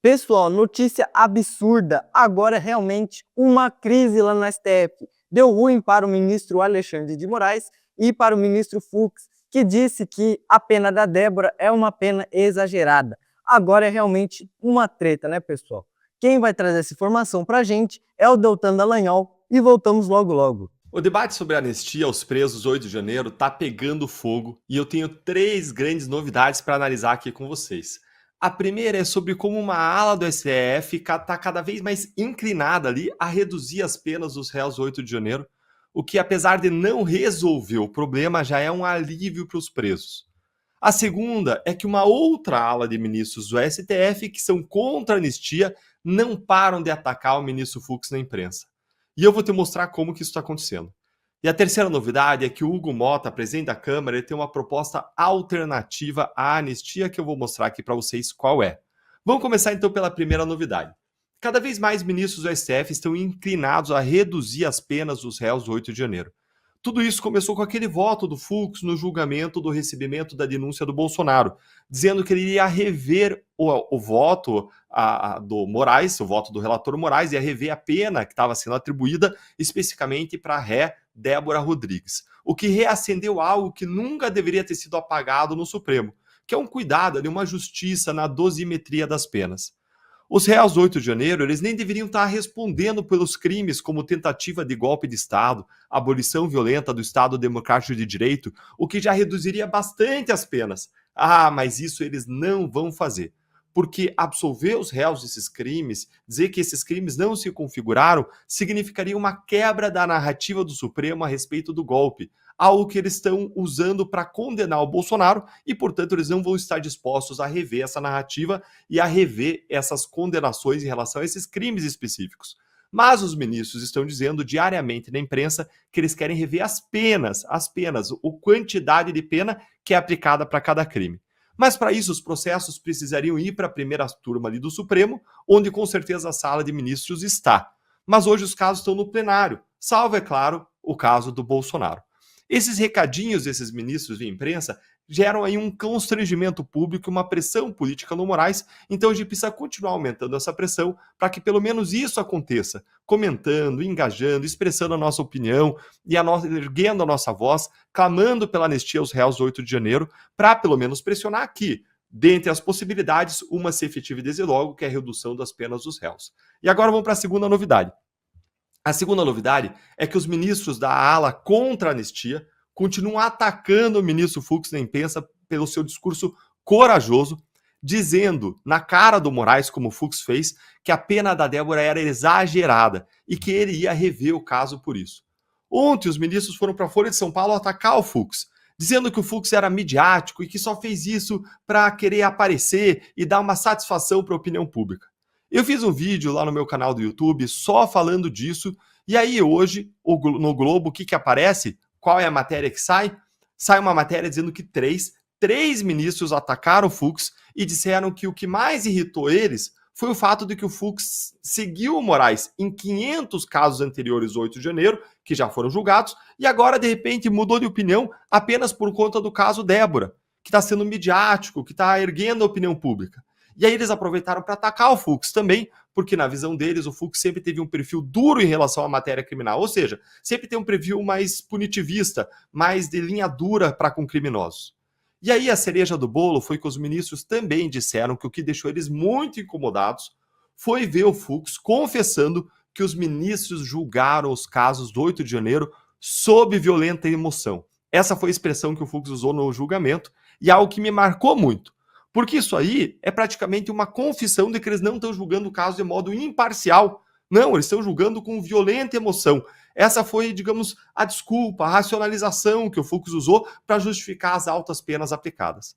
Pessoal, notícia absurda. Agora realmente uma crise lá no STF. Deu ruim para o ministro Alexandre de Moraes e para o ministro Fux, que disse que a pena da Débora é uma pena exagerada. Agora é realmente uma treta, né, pessoal? Quem vai trazer essa informação pra gente é o Deltan Dallagnol e voltamos logo logo. O debate sobre a anistia aos presos 8 de janeiro tá pegando fogo e eu tenho 3 grandes novidades para analisar aqui com vocês. A primeira é sobre como uma ala do STF está cada vez mais inclinada ali a reduzir as penas dos réus 8 de janeiro, o que, apesar de não resolver o problema, já é um alívio para os presos. A segunda é que uma outra ala de ministros do STF que são contra a anistia não param de atacar o ministro Fux na imprensa. E eu vou te mostrar como que isso está acontecendo. E a terceira novidade é que o Hugo Mota, presidente da Câmara, ele tem uma proposta alternativa à anistia que eu vou mostrar aqui para vocês qual é. Vamos começar então pela primeira novidade. Cada vez mais ministros do STF estão inclinados a reduzir as penas dos réus do 8 de janeiro. Tudo isso começou com aquele voto do Fux no julgamento do recebimento da denúncia do Bolsonaro, dizendo que ele iria rever o voto do Moraes, o voto do relator Moraes, ia rever a pena que estava sendo atribuída especificamente para a ré Débora Rodrigues, o que reacendeu algo que nunca deveria ter sido apagado no Supremo, que é um cuidado, uma justiça na dosimetria das penas. Os réus 8 de janeiro, eles nem deveriam estar respondendo pelos crimes como tentativa de golpe de Estado, abolição violenta do Estado Democrático de Direito, o que já reduziria bastante as penas. Ah, mas isso eles não vão fazer. Porque absolver os réus desses crimes, dizer que esses crimes não se configuraram, significaria uma quebra da narrativa do Supremo a respeito do golpe, algo que eles estão usando para condenar o Bolsonaro e, portanto, eles não vão estar dispostos a rever essa narrativa e a rever essas condenações em relação a esses crimes específicos. Mas os ministros estão dizendo diariamente na imprensa que eles querem rever as penas, a quantidade de pena que é aplicada para cada crime. Mas para isso os processos precisariam ir para a primeira turma ali do Supremo, onde com certeza a sala de ministros está. Mas hoje os casos estão no plenário, salvo, é claro, o caso do Bolsonaro. Esses recadinhos desses ministros de imprensa geram aí um constrangimento público e uma pressão política no Moraes, então a gente precisa continuar aumentando essa pressão para que pelo menos isso aconteça, comentando, engajando, expressando a nossa opinião e erguendo a nossa voz, clamando pela anistia aos réus do 8 de janeiro, para pelo menos pressionar aqui, dentre as possibilidades, uma se efetivize logo, que é a redução das penas dos réus. E agora vamos para a segunda novidade. A segunda novidade é que os ministros da ala contra a anistia continuam atacando o ministro Fux na imprensa pelo seu discurso corajoso, dizendo na cara do Moraes, como o Fux fez, que a pena da Débora era exagerada e que ele ia rever o caso por isso. Ontem, os ministros foram para a Folha de São Paulo atacar o Fux, dizendo que o Fux era midiático e que só fez isso para querer aparecer e dar uma satisfação para a opinião pública. Eu fiz um vídeo lá no meu canal do YouTube só falando disso, e aí hoje, no Globo, o que aparece? Qual é a matéria que sai? Sai uma matéria dizendo que três ministros atacaram o Fux e disseram que o que mais irritou eles foi o fato de que o Fux seguiu o Moraes em 500 casos anteriores, 8 de janeiro, que já foram julgados, e agora, de repente, mudou de opinião apenas por conta do caso Débora, que está sendo midiático, que está erguendo a opinião pública. E aí eles aproveitaram para atacar o Fux também, porque na visão deles o Fux sempre teve um perfil duro em relação à matéria criminal, ou seja, sempre tem um perfil mais punitivista, mais de linha dura para com criminosos. E aí a cereja do bolo foi que os ministros também disseram que o que deixou eles muito incomodados foi ver o Fux confessando que os ministros julgaram os casos do 8 de janeiro sob violenta emoção. Essa foi a expressão que o Fux usou no julgamento e algo que me marcou muito. Porque isso aí é praticamente uma confissão de que eles não estão julgando o caso de modo imparcial. Não, eles estão julgando com violenta emoção. Essa foi, digamos, a desculpa, a racionalização que o Fux usou para justificar as altas penas aplicadas.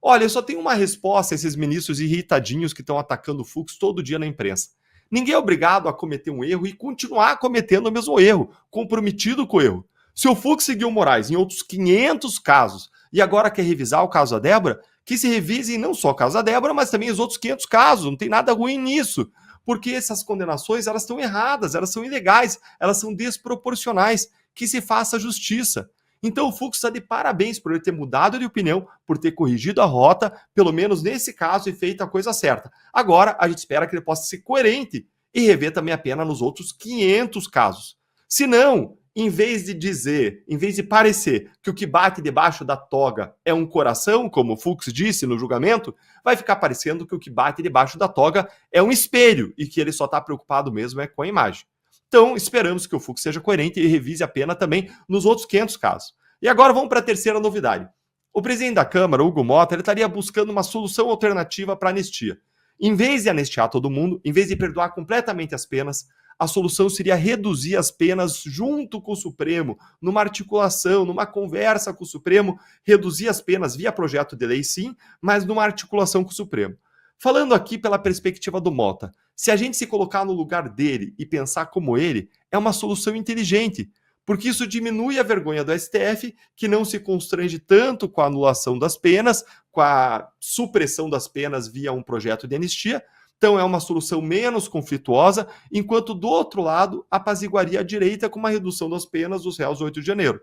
Olha, eu só tenho uma resposta a esses ministros irritadinhos que estão atacando o Fux todo dia na imprensa. Ninguém é obrigado a cometer um erro e continuar cometendo o mesmo erro, comprometido com o erro. Se o Fux seguiu o Moraes em outros 500 casos e agora quer revisar o caso da Débora, que se revisem não só o caso da Débora, mas também os outros 500 casos. Não tem nada ruim nisso. Porque essas condenações, elas estão erradas, elas são ilegais, elas são desproporcionais. Que se faça justiça. Então o Fux está de parabéns por ele ter mudado de opinião, por ter corrigido a rota, pelo menos nesse caso, e feito a coisa certa. Agora a gente espera que ele possa ser coerente e rever também a pena nos outros 500 casos. Se não, em vez de parecer que o que bate debaixo da toga é um coração, como o Fux disse no julgamento, vai ficar parecendo que o que bate debaixo da toga é um espelho e que ele só está preocupado mesmo é com a imagem. Então, esperamos que o Fux seja coerente e revise a pena também nos outros 500 casos. E agora vamos para a terceira novidade. O presidente da Câmara, Hugo Mota, ele estaria buscando uma solução alternativa para a anistia. Em vez de anistiar todo mundo, em vez de perdoar completamente as penas, a solução seria reduzir as penas junto com o Supremo, numa articulação, numa conversa com o Supremo, reduzir as penas via projeto de lei, sim, mas numa articulação com o Supremo. Falando aqui pela perspectiva do Mota, se a gente se colocar no lugar dele e pensar como ele, é uma solução inteligente, porque isso diminui a vergonha do STF, que não se constrange tanto com a anulação das penas, com a supressão das penas via um projeto de anistia. Então é uma solução menos conflituosa, enquanto do outro lado apaziguaria a direita com uma redução das penas dos réus 8 de janeiro.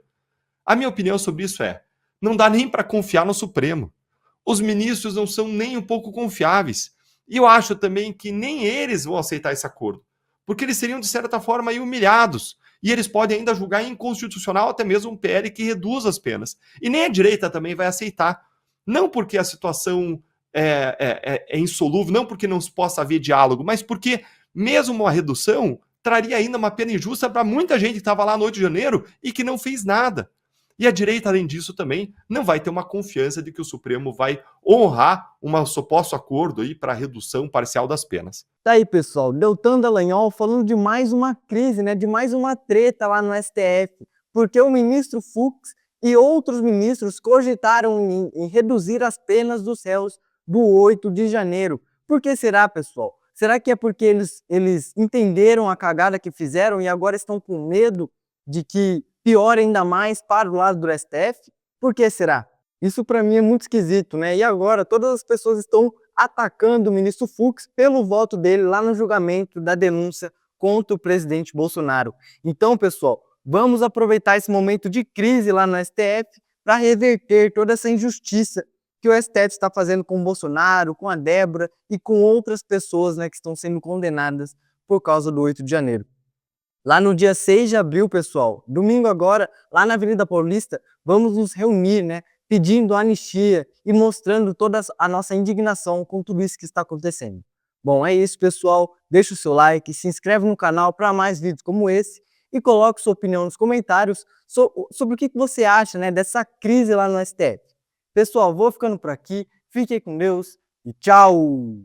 A minha opinião sobre isso é, não dá nem para confiar no Supremo. Os ministros não são nem um pouco confiáveis. E eu acho também que nem eles vão aceitar esse acordo, porque eles seriam, de certa forma, humilhados. E eles podem ainda julgar inconstitucional até mesmo um PL que reduz as penas. E nem a direita também vai aceitar. Não porque a situação é insolúvel, não porque não se possa haver diálogo, mas porque mesmo uma redução traria ainda uma pena injusta para muita gente que estava lá no 8 de janeiro e que não fez nada. E a direita, além disso, também não vai ter uma confiança de que o Supremo vai honrar um suposto acordo aí para redução parcial das penas. Tá aí, pessoal, Deltan Dallagnol falando de mais uma crise, né, de mais uma treta lá no STF, porque o ministro Fux e outros ministros cogitaram em reduzir as penas dos réus do 8 de janeiro. Por que será, pessoal? Será que é porque eles entenderam a cagada que fizeram e agora estão com medo de que piore ainda mais para o lado do STF? Por que será? Isso para mim é muito esquisito, né? E agora todas as pessoas estão atacando o ministro Fux pelo voto dele lá no julgamento da denúncia contra o presidente Bolsonaro. Então, pessoal, vamos aproveitar esse momento de crise lá no STF para reverter toda essa injustiça que o STF está fazendo com o Bolsonaro, com a Débora e com outras pessoas, né, que estão sendo condenadas por causa do 8 de janeiro. Lá no dia 6 de abril, pessoal, domingo agora, lá na Avenida Paulista, vamos nos reunir, né, pedindo anistia e mostrando toda a nossa indignação com tudo isso que está acontecendo. Bom, é isso, pessoal. Deixa o seu like, se inscreve no canal para mais vídeos como esse e coloque sua opinião nos comentários sobre o que você acha, né, dessa crise lá no STF. Pessoal, vou ficando por aqui. Fiquem com Deus e tchau!